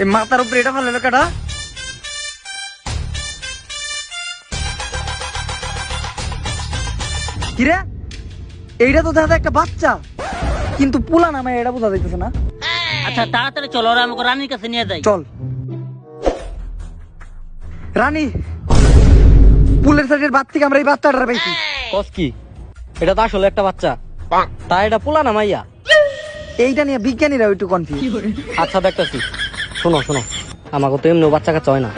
এই মাথার উপরে এটা ফেলে কেটা? কিরে, এইটা তো দেখা যায় একটা বাচ্চা, কিন্তু পুলা নামে এটা বোঝা যাইতেছে না। আচ্ছা তাড়াতাড়ি চলো, ওরা আমাকে রানীর কাছে নিয়ে যাই। চল। রানী, পুলের সাইডের বাদ থেকে আমরা এই বাচ্চাটার পাইছি। কস কি? এটা তো আসলে একটা বাচ্চা, তা এটা পোলা না মাইয়া? এইটা নিয়ে বিজ্ঞানীরা একটু কনফিউজ। আচ্ছা দেখতেছি, শোনো শোনো, আমাকে তো এমনি বাচ্চা কাচ্চা হয় না,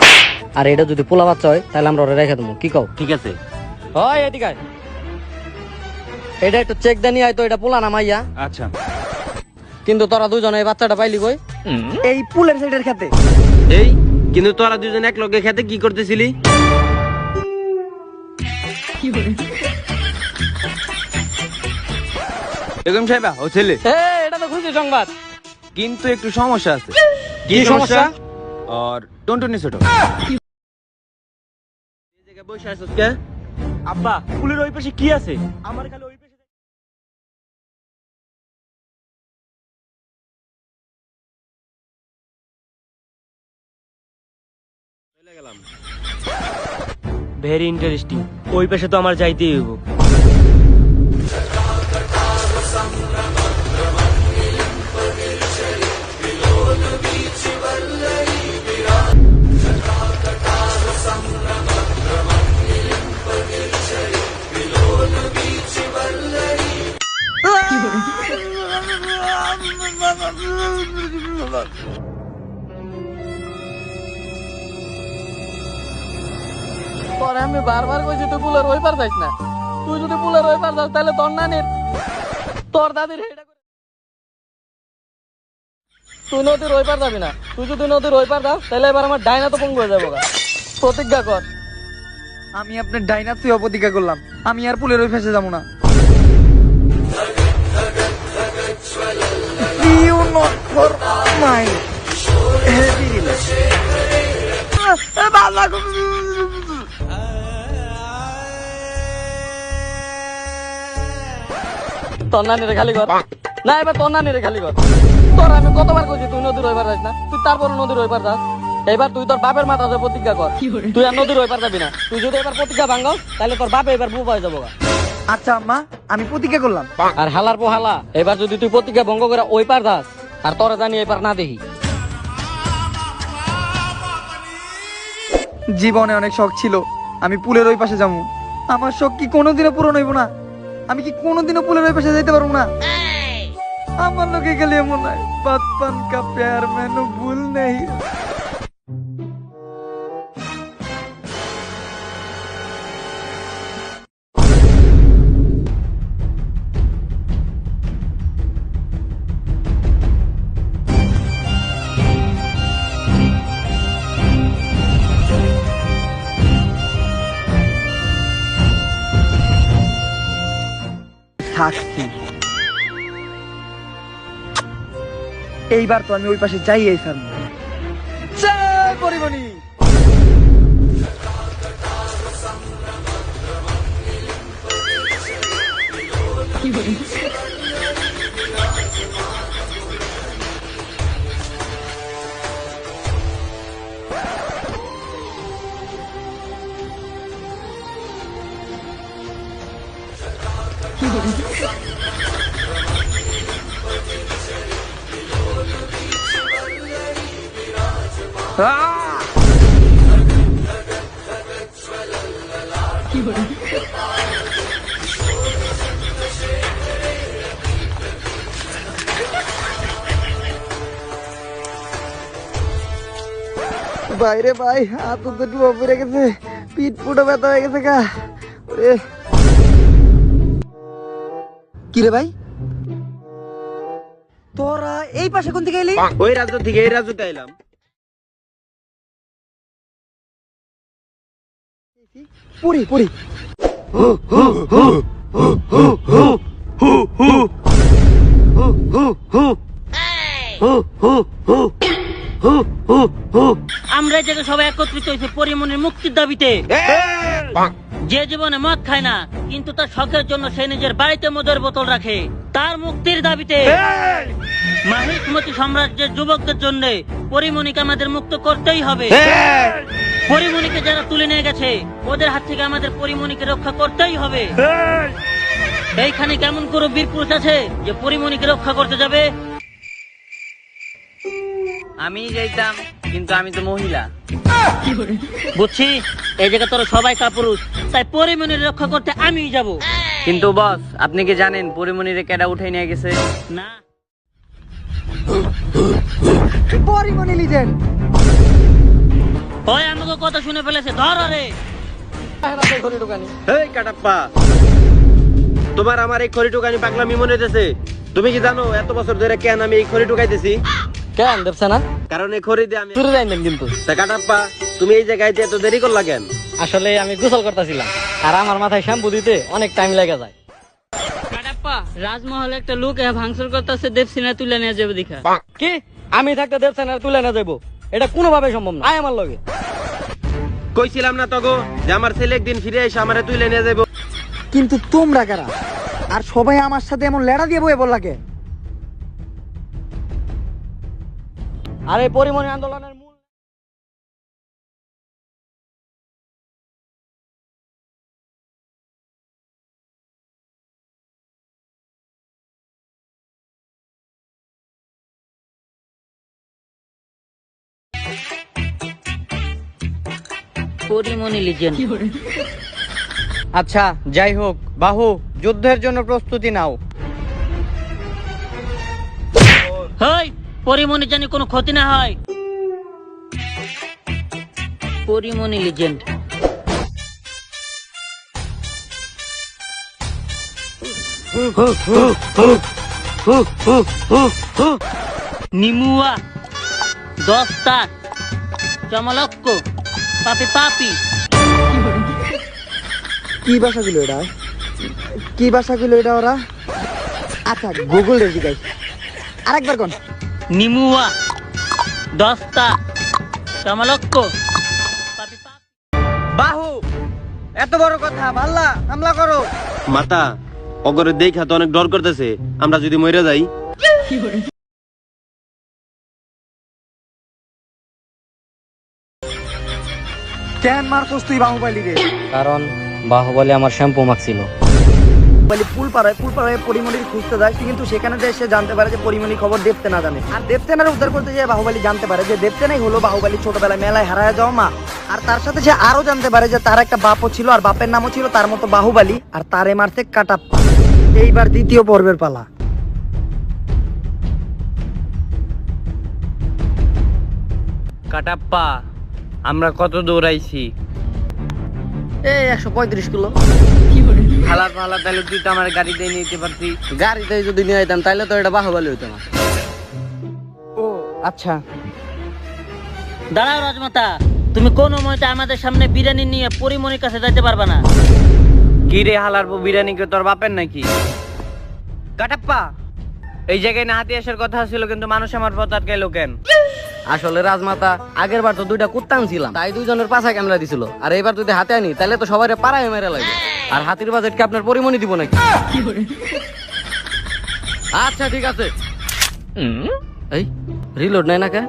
আর এটা যদি পোলা বাচ্চা হয় তাহলে আমরা ওরা রেখে দেবো, কি কও? ঠিক আছে। হয় এদিকে আয়। এটা একটু চেক দেনি হয় তো এটা পোলা না মাইয়া। আচ্ছা, কিন্তু তোরা দুজনে এই বাচ্চাটা পাইলি কই? এই পুলের সাইডের খেতে। এই কিন্তু তোরা দুজন এক লগে খেতে কি করতেছিলি? বেগম সাহেবা, ও ছেলে, এটা তো খুশি সংবাদ। কিন্তু একটু সমস্যা আছে। কি সমস্যা? আর টুনটুনি ছোট এই জায়গায় বসে আছিস কে? আব্বা, ফুলের ওই পাশে কি আছে? আমার খালি ওই পাশে চলে গেলাম। Very interesting. ওই পাশে তো আমার যাইতেই হইব। তোরে আমি বারবার কইছি তুই পুলের ওই পার যাইস না। তুই যদি পুলের ওই পার যাস তাহলে তোর নানির, তোর দাদির হেডা করে। তুই নদীর ওই পার যাবি না। তুই যদি নদীর ওই পার যাস তাহলে এবার আমার ডাইনা তো পঙ্গু হয়ে যাবো গা। প্রতিজ্ঞা কর। আমি আপনার ডাইনার তুই অপতিকা করলাম, আমি আর পুলের ওই ফেসে যাবো না। You not for my heavy তোর নানিরে খালি কর না, এবার তোর নানিরে খালি কর। তোর আমি কতবার কইছি তুই নদীর ওই পার যাস না, তুই তারপর নদীর ওই পার যাস। এবার তুই তোর বাপের মাথা ধরে প্রতিজ্ঞা কর, তুই আর নদীর ওই পার যাবি না। তুই যদি এবার প্রতিজ্ঞা ভাঙাস তাহলে তোর বাপে এবার বউ পাই যাবো গা। আচ্ছা আম্মা, আমি প্রতিজ্ঞা করলাম। আর হালার পোহালা, এবার যদি তুই প্রতিজ্ঞা ভঙ্গ করে ওই পার যাস আর তোরা জানি এবার না দেখি। জীবনে অনেক শখ ছিল আমি পুলের ওই পাশে যাবো, আমার শখ কি কোনোদিনও পূরণ হইব না? আমি কি কোনোদিনও পুলের ওই পাশে যাইতে পারবো না? আমার লোকে গেলে এমন হয়, বাচপন কা প্যার মেনু ভুল নেই। থাকছি, এইবার তো আমি ওই পাশে যাই আইসাম পরিমণি। বাইরে ভাই, হাত তো ডুবা পড়ে গেছে, পিঠ পুরো ব্যথা হয়ে গেছে গা। ওরে কিরে ভাই, তোরা এই পাশে কোন দিকে এলি? ওই রাজ্য থেকে এই রাজ্যতে এলাম। পুরি পুরি। আমরা এই জায়গায় সবাই একত্রিত হয়েছে পরিমণির মুক্তির দাবিতে। যে জীবনে মদ খায় না কিন্তু তার শখের জন্য সে নিজের বাড়িতে মদের বোতল রাখে, তার মুক্তির দাবিতে। মাহিকমতি সাম্রাজ্যের যুবকদের জন্য পরিমণিকে আমাদের মুক্ত করতেই হবে। পরিমণিকে যারা তুলে নিয়ে গেছে ওদের হাত থেকে আমাদের পরিমণিকে রক্ষা করতেই হবে। এইখানে কেমন করে বীর পুরুষ আছে যে পরিমণিকে রক্ষা করতে যাবে? আমি যাইতাম, কিন্তু আমি তো মহিলা। বুঝছি, এই জায়গা তোরা সবাই কাপুরুষ, তাই পরিমণির রক্ষা করতে আমিই যাব। কিন্তু বস, আপনি কি জানেন পরিমণিরে কেডা উঠাই নিয়ে গেছে? না, পরিমণি লিজেন্ড। ওই আমাকে কথা শুনে ফেলেছে, ধর রে। এই কাটাপ্পা, তোমার আমার এই খড়ি টুকানি পাগলামি মনে হইতেছে? তুমি কি জানো এত বছর ধরে কেন আমি এই খড়ি টুকাইতেছি? কেন দেখছে না? কারণ এই খড়ি দিয়ে আমি চুরি যাইতেন কিন্তু। তা কাটাপ্পা, তুমি এই জায়গায় এত দেরি করলা কেন? আসলে আমি গোসল করতেছিলাম, আর আমার মাথায় শ্যাম্পু দিতে অনেক টাইম লেগে যায়। কাটাপ্পা, রাজমহলে একটা লোক ভাঙচুর করতেছে, দেবসিনা তুলে নিয়ে যাবে দেখা। কি? আমি থাকতে দেবসেনার তুলে না যাবো? এটা কোনোভাবে সম্ভব না। আয় আমার লগে। কইছিলাম না তগো যে আমার ছেলে একদিন ফিরে এসে আমারে তুলে নিয়ে যাবো। কিন্তু তোমরা কারা? আর সবাই আমার সাথে এমন লেড়া দিয়ে বয়ে বললাকে? আর এই পরিমণি আন্দোলনের মূল পরিমণি লিজেন্ড। আচ্ছা, যাই হোক, বাহু যুদ্ধের জন্য প্রস্তুতি নাও। হই, পরিমণি জানি কোনো ক্ষতি না হয়। পরিমণি লিজেন্ড। নিমুয়া, দস্তা, চমলক্ক, পাপি পাপি। কি ভাষা গুলো এটা? কি ভাষা গুলো এটা ওরা? আচ্ছা, গুগল রে জিগাই। আরেকবার কোন? নিমুয়া, দস্তা, চমলক্ক, পাপি পাপি। বাহু, এত বড় কথা, ভাল্লা হামলা করো। মাতা, অগরে দেখা তো অনেক ডর করতেছে, আমরা যদি মরে যাই। কেন মারছস তুই বাহুবলী রে? কারণ বাহুবলী আমার শ্যাম্পু মাখছিল। বাহুবলী পুল পাড়ায় পরিমণির খুঁজতে যায়, কিন্তু সেখানে সে জানতে পারে যে পরিমণি খবর দেবতে না জানে। আর দেবতেনার উদ্ধার করতে যায় বাহুবলী জানতে পারে যে দেবতেনাই হলো বাহুবলী ছোটবেলায় মেলায় হারায় যাওয়া মা। আর তার সাথে সে আরো জানতে পারে যে তার একটা বাপও ছিল, আর বাপের নামও ছিল তার মতো বাহুবলী, আর তারে মারছে কাটাপ্পা। এইবার দ্বিতীয় পর্বের পালা। কাটাপ্পা, আমরা কত দৌড়াইছি? এই 135 কিলো। হালাত মালা, তাহলে তুই তো আমার গাড়িতে নিতে পারতি। গাড়িতে যদি নিয়ে যেতাম তাহলে তো এটা বাহুবলী হইতো না। ও আচ্ছা, দাঁড়াও রাজমাতা, তুমি কোন মতে আমাদের সামনে বিরিয়ানি নিয়ে পরিমণির কাছে যাইতে পারবে না। কি রে হালার বিরিয়ানি কে তোর বাপের নাকি? কাটাপ্পা, এই জায়গায় না হাতি আসার কথা ছিল, কিন্তু মানুষ আমার পথ আটকাইলো কেন? আসলে রাজমাতা, আগের বার তো দুইটা কুত্তা আনছিলাম, তাই দুইজনের পাছা ক্যামেরা দিছিল। আর এবার যদি হাতে আনি তাহলে তো সবাই পাড়ায় মেরে লাগে। আর হাতির বাজেট কি আপনার পরিমণি দিব নাকি? আচ্ছা ঠিক আছে। এই রিলোড নাই না কে?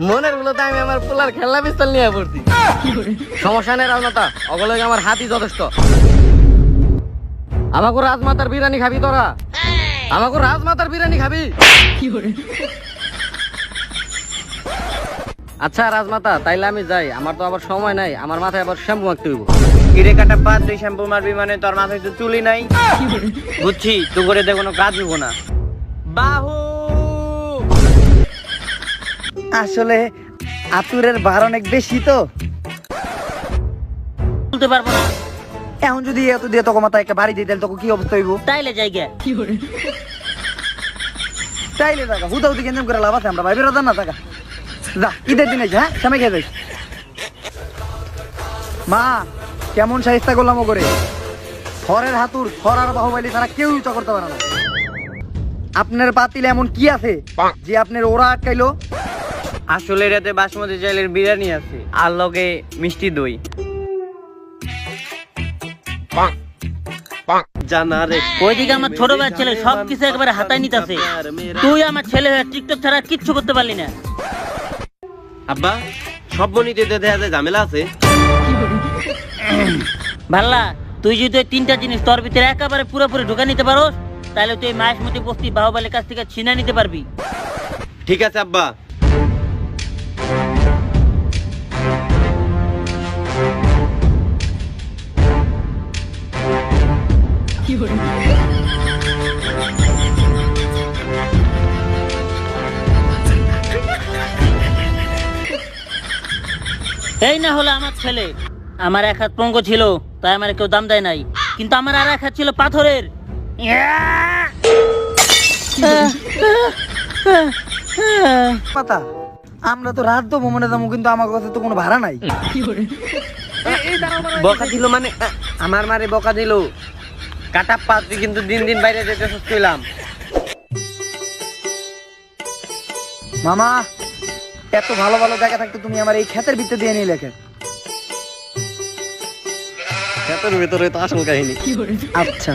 মনের গুলোতে আমি আমার পোলার খেলনা পিস্তল নিয়ে পড়ছি। সমস্যা নেই রাজমাতা, অগলে আমার হাতি যথেষ্ট। আমাকে রাজমাতার বিরিয়ানি খাবি তোরা? আমাকে রাজমাতার বিরিয়ানি খাবি? আচ্ছা রাজমাতা, তাইলে আমি যাই, আমার তো আবার সময় নাই, আমার মাথায় আবার শ্যাম্পু মাখতে হইব। কিরে কাটাপ্পা, তুই শ্যাম্পু মারবি মানে তোর মাথায় তো চুলি নাই? বুঝছি, তো করে দে, কোনো কাজ হইব না। বাহু, আসলে আতুরের ভার অনেক বেশি তো, বলতে পারবো না। এখন যদি এত দিয়ে তোকে মাথায় একটা বাড়ি দিই তাহলে তোকে কি অবস্থা হইব? তাইলে জায়গা চাইলে টাকা হুদা হুদি কেন্দ্র করে লাভ আছে? আমরা ভাই বেরোতাম না টাকা। যা, ঈদের দিনে যা, হ্যাঁ সামনে খেয়ে যাই। মা, কেমন সাহিস্তা করলাম ও করে? হরের হাতুর, হর আর বাহুবলী তারা কেউ ইউজ করতে পারে না। আপনার পাতিলে এমন কি আছে যে আপনার ওরা আটকাইলো? আসলে রাতে বাসমতি চাইলের বিরিয়ানি আছে, আর লগে মিষ্টি দই। জানা রে ওইদিকে আমার ছোট ভাইয়ের ছেলে সবকিছু একবারে হাতায় নিতেছে, তুই আমার ছেলে হয়ে টিকটক ছাড়া কিচ্ছু করতে পারলি না। আব্বা সব মনিতে দেখা যায় ঝামেলা আছে। ভাল্লা, তুই যদি ওই তিনটা জিনিস তোর ভিতরে একেবারে পুরোপুরি ঢুকে নিতে পারোস, তাহলে তুই মায়াসমতি বস্তি বাহুবলীর কাছ থেকে ছিনা নিতে পারবি। ঠিক আছে আব্বা। এই না হলো আমার ছেলে। আমার এক হাত পঙ্গ ছিল, তাই আমার কেউ দাম দেয় নাই, কিন্তু আমার আর এক হাত ছিল পাথরের। পাতা আমরা তো রাত দেবো মনে দামো, কিন্তু আমার কাছে তো কোনো ভাড়া নাই। বকা দিল মানে আমার মারে বকা দিল। কাটা পাত্রি কিন্তু দিন দিন বাইরে যেতে শুনলাম। মামা এত ভালো ভালো জায়গা থাকতো তুমি আমার এই ক্ষেতের ভিতরে দিয়ে নিয়ে লেখে। ক্ষেতের ভিতরে তো আসল কাহিনী। আচ্ছা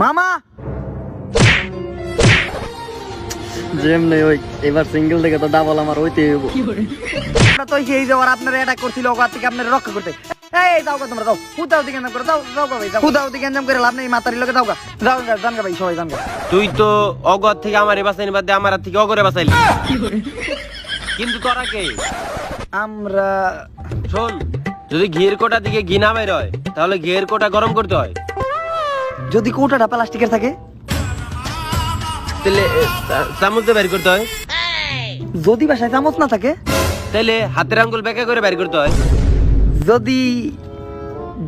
মামা যেমনি ওই এবার সিঙ্গেল থেকে তো ডাবল আমার হইতে হইব। আমরা তো সেই যাওয়ার আপনারা অ্যাটাক করছিল, ওখান থেকে আপনারা রক্ষা করতে। এই যাও গা তোমরা, যাও হুদাও দিকে নাম করে, যাও যাও গা ভাই, যাও হুদাও দিকে নাম করে লাভ নেই, মাতারি লোকে যাও গা, যাও গা, জান গা ভাই, সবাই জান গা। তুই তো অগর থেকে আমারে বাঁচাইনি, বাদ দিয়ে আমার হাত থেকে অগরে বাঁচাইলি। কিন্তু তোরা কে? আমরা শোন, যদি ঘিয়ের কোটা দিকে ঘি না বের হয়, তাহলে ঘিয়ের কোটা গরম করতে হয়। যদি কৌটাটা প্লাস্টিকের থাকে, তাহলে চামচ দিয়ে বের করতে হয়। যদি বাসায় চামচ না থাকে, তাহলে হাতের আঙ্গুল বেঁকা করে বের করতে হয়। যদি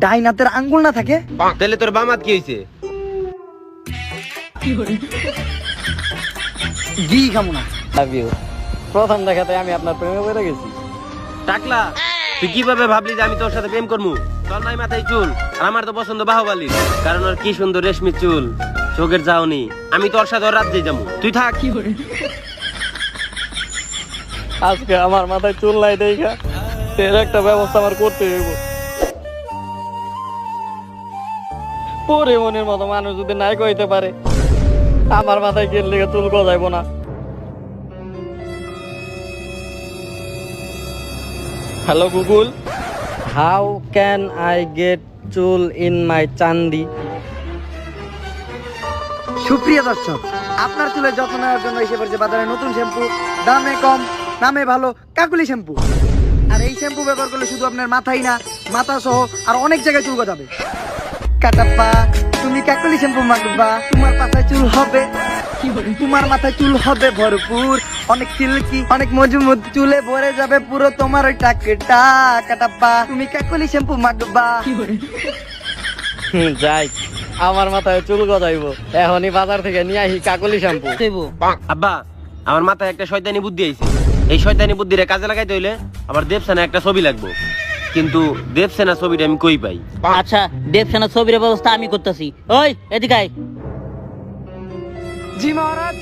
ডাইন হাতের আঙ্গুল না থাকে, তাহলে তোর বাম হাত কি হয়েছে? ঘি খামো না। Love you. প্রথম দেখাতে আমি আপনার প্রেমে পড়ে গেছি। টাকলা, তুই কিভাবে ভাবলি যে আমি তোর সাথে প্রেম করবো? তোর নাই মাথায় চুল, আর আমার তো পছন্দ বাহুবলী, কারণ ওর কি সুন্দর রেশমি চুল, চোখের চাউনি। আমি তোর সাথে ওর রাজ্যে যাবো, তুই থাক। আজকে আমার মাথায় চুল নাই দেখা এর একটা ব্যবস্থা আমার করতে হইব। পরে মনের মতো মানুষ যদি নাই কইতে পারে, আমার মাথায় গেল লেগে চুল গজাইব না। Hello Google, how can I get চুল ইন মাই চান্দি? সুপ্রিয় দর্শক, আপনার চুলের যত্ন নেওয়ার জন্য এসে পড়েছে বাজারে নতুন শ্যাম্পু, দামে কম, নামে ভালো, কাকুলি শ্যাম্পু। আর এই শ্যাম্পু ব্যবহার করলে শুধু আপনার মাথাই না, মাথা সহ আর অনেক জায়গায় চুল গজাবে। কাটাপ্পা, তুমি কাকুলি শ্যাম্পু মাখবা, তোমার মাথায় চুল হবে, তোমার মাথায় চুল হবে ভরপুর, অনেক সিল্কি, অনেক মজবুত, চুলে ভরে যাবে পুরো তোমার ওই টাকটা। কাটাপ্পা, তুমি কাকুলি শ্যাম্পু মাখবা। যাই, আমার মাথায় চুল গজাইব, এখনই বাজার থেকে নিয়ে আসি কাকলি শ্যাম্পু। দেবো। আব্বা, আমার মাথায় একটা শয়তানি বুদ্ধি আইছে। এই শয়তানি বুদ্ধিরে কাজে লাগাইতে হইলে আমার দেবসেনা একটা ছবি লাগবে, কিন্তু দেবসেনা ছবিটা আমি কই পাই? আচ্ছা, দেবসেনা ছবির ব্যবস্থা আমি করতেছি। ওই এদিকে আয়। জি মহারাজ।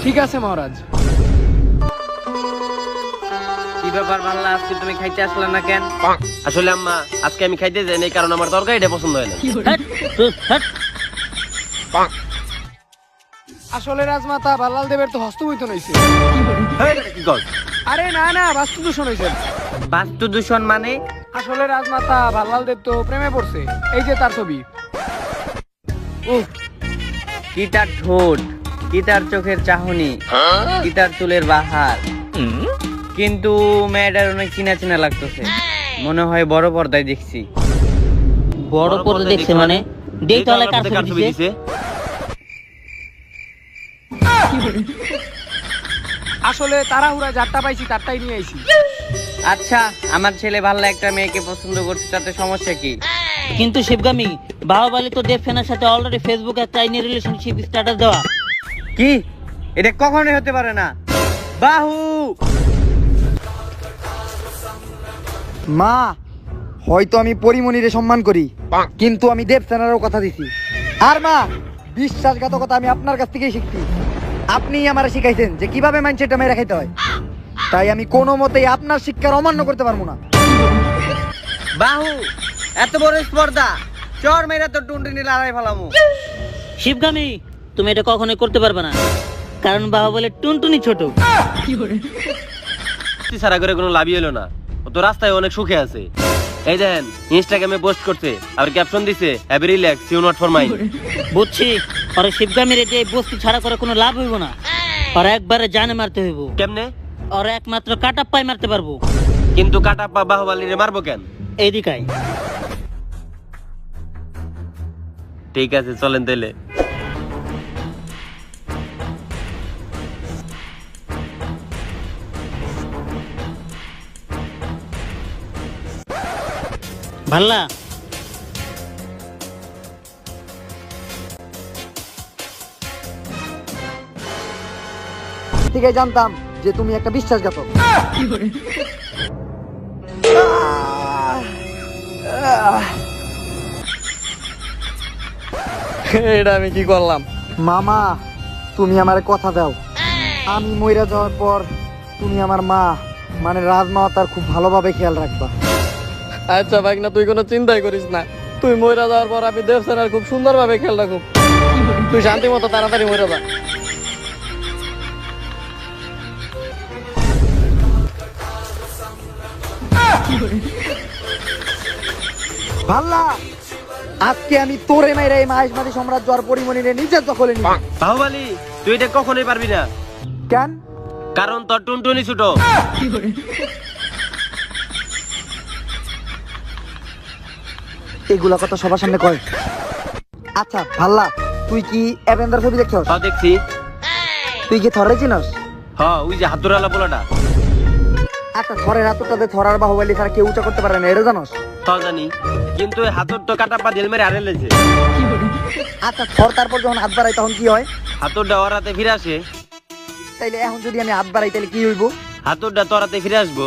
ঠিক আছে মহারাজ। কি ব্যাপার বাংলা, আজকে তুমি খাইতে আসলে না কেন? আসলে আম্মা, আজকে আমি খাইতে যাই নাই, কারণ আমার তরকারিটা পছন্দ হয় না। হাট, তুই হাট। আসলে রাজমাতা বাল্লাল দেবের তো হস্তমৈথুন হইছে। হেই, বেটা, কি কর? আরে না না, বাস্তু দূষণ হইছে। বাস্তু দূষণ মানে? আসলে রাজমাতা বাল্লাল দেব তো প্রেমে পড়ছে, এই যে তার ছবি। উহ, কি তার ঠোঁট, কি তার চোখের চাহনি, কি তার চুলের বাহার। কিন্তু মেয়েটার অনেক চিনা চিনা লাগতেছে, মনে হয় বড় পর্দায় দেখছি। বড় পর্দা দেখছে মানে? দেখ তাহলে কার ছবি দিছে? আসলে তাড়াহুড়া যারটা পাইছি তারটাই নিয়ে আইছি। আচ্ছা, আমার ছেলে ভালো একটা মেয়েকে পছন্দ করছে, তাতে সমস্যা কি? কিন্তু শিবগামী, বাহুবলী তো দেবসেনার সাথে অলরেডি ফেসবুকে একটা আইনি রিলেশনশিপ স্ট্যাটাস দেওয়া। কি? এটা কখনোই হতে পারে না। বাহু, মা, হয়তো আমি পরিমণিরে সম্মান করি, কিন্তু আমি দেবসেনারও কথা দিছি। আর মা, বিশ্বাসঘাতকতা আমি আপনার কাছ থেকেই শিখছি। আপনি আমার শিখাইছেন যে কিভাবে মাইন্ডসেটটা মেরে খাইতে হয়, তাই আমি কোনো মতেই আপনার শিক্ষার অমান্য করতে পারবো না। বাহু এত বড় স্পর্ধা, চর মেরা তো টুনটুনি লড়াই ফেলামু। শিবগামী, তুমি এটা কখনোই করতে পারবে না, কারণ বাহুবলের টুনটুনি ছোট। সারা করে কোনো লাভই হলো না, ও তো রাস্তায় অনেক সুখে আছে। এই দেন ইনস্টাগ্রামে পোস্ট করছে আর ক্যাপশন দিছে heavy relax, you not for mind. বুঝছি, আর শিবগামীর এই বস্তু ছাড়া করে কোনো লাভ হইব না, আর একবারে জানে মারতে হইব। কেমনে? আর একমাত্র কাটাপ্পাই মারতে পারবো। কিন্তু কাটাপ্পা বাহুবলীরে মারবো কেন? এইদিকাই। ঠিক আছে চলেন তাইলে। ভাল্লা, থেকে জানতাম যে তুমি একটা বিশ্বাসঘাতক। এটা আমি কি করলাম? মামা, তুমি আমার কথা দাও, আমি মইরা যাওয়ার পর তুমি আমার মা মানে রাজমা তার খুব ভালোভাবে খেয়াল রাখবা। আচ্ছা ভাই, না তুই কোনো চিন্তাই করিস না, তুই মইরা যাওয়ার পর আমি দেবসেনার খুব সুন্দরভাবে খেয়াল রাখব। তুই শান্তি মতো তাড়াতাড়ি মইরা যা। ভাল্লা, আজকে আমি তোরে মাইরা এই মাহেশমাতি সাম্রাজ্য আর পরিমণিরে নিজের দখলে নিব। বাহুবলী তুই এটা কখনোই পারবি না, কেন? কারণ তোর টুনটুনি ছোট। এগুলা কথা সবার সামনে কয়? আচ্ছা ভাল্লা, তুই কি অ্যাভেঞ্জার ছবি দেখছস? হ্যাঁ দেখছি। তুই কি থরে চিনস? হ্যাঁ ওই যে হাতুরালা পোলাটা। আচ্ছা, থরের হাতুরটাতে থরার বাহুবলী ছাড়া কেউ উঁচা করতে পারে না, এটা জানস? তাও জানি, কিন্তু এই হাতুর তো কাটাপ্পা দিল মেরে হারে লেছে। আচ্ছা, থর তারপর যখন হাত বাড়াই তখন কি হয়? হাতুরটা ওর হাতে ফিরে আসে। তাইলে এখন যদি আমি হাত বাড়াই তাহলে কি হইব? হাতুরটা তোর হাতে ফিরে আসবো।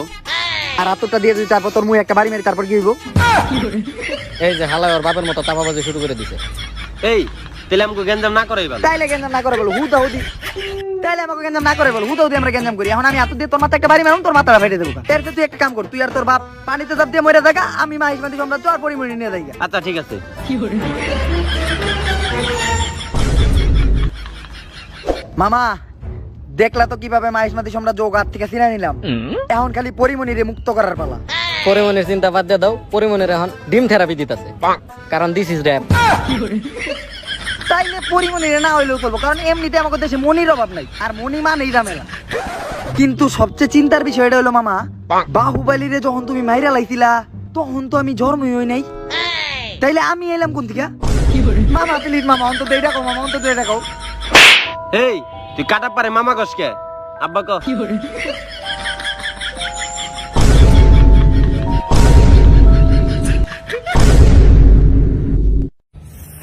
আর হাতুরটা দিয়ে যদি তারপর তোর মুই একটা বাড়ি মারি তারপর কি হইব? এই যে হালাই ওর বাপের মতো চাপাবাজি শুরু করে দিছে। এই তাহলে আমাকে গেঞ্জাম না করাই ভালো। তাইলে গেঞ্জাম না করে বলো হুদা হুদি, তাইলে আমাকে গেঞ্জাম না করে বলো হুদা হুদি আমরা গেঞ্জাম করি। এখন আমি হাতুর দিয়ে তোর মাথা একটা বাড়ি মারুম, তোর মাথাটা ফেটে দেবো। এর তুই একটা কাম কর, তুই আর তোর বাপ পানিতে চাপ দিয়ে মরে থাকা, আমি মাহিষ্মাতি সাম্রাজ্য আর পরিমণি নিয়ে যাই। আচ্ছা ঠিক আছে। মামা, দেখলা তো কিভাবে মাহিষ্মাতি সাম্রাজ্য হাত থেকে ছিনে নিলাম। এখন খালি পরিমণিরে মুক্ত করার পালা। পরিমণির চিন্তা বাদ দিয়ে দাও, পরিমণির এখন ডিম থেরাপি দিতেছে, কারণ দিস ইজ র‍্যাপ। তাইলে পরিমণিরে না হইলেও চলবো, কারণ এমনিতে আমাদের দেশে মনির অভাব নাই, আর মনি মানেই ঝামেলা। কিন্তু সবচেয়ে চিন্তার বিষয়টা হলো মামা, বাহুবলীরে যখন তুমি মাইরা লাইছিলা তখন তো আমি জন্মই হই নাই, তাইলে আমি এলাম কোন থেকে? মামা প্লিজ মামা, অন্তত এটা কও মামা, অন্তত এটা কও। এই তুই কাটাপ্পারে মামা কসকে আব্বা ক।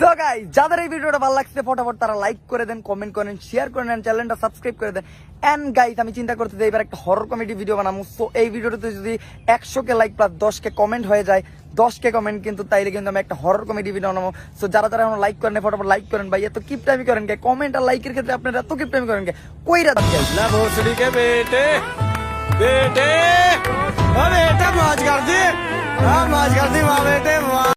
তো গাইস, যাদের এই ভিডিওটা ভালো লাগছে ফটাফট তারা লাইক করে দেন, কমেন্ট করেন, শেয়ার করে দেন, চ্যানেলটা সাবস্ক্রাইব করে দেন। এন্ড গাইস, আমি চিন্তা করতে যে এবার একটা হরর কমেডি ভিডিও বানাবো। সো এই ভিডিওটাতে যদি 100 লাইক প্লাস 10 কমেন্ট হয়ে যায়, 10 কমেন্ট কিন্তু, তাইলে কিন্তু আমি একটা হরর কমেডি ভিডিও বানাবো। সো যারা যারা এখন লাইক করেন ফটাফট লাইক করেন ভাই, এত কিপটামি করেন কে? কমেন্ট আর লাইকের ক্ষেত্রে আপনারা এত কিপটামি করেন কে? কইরা দেন guys। ना भोसड़ी के बेटे बेटे अरे बेटा मौज कर दी, हाँ मौज कर दी माँ बेटे।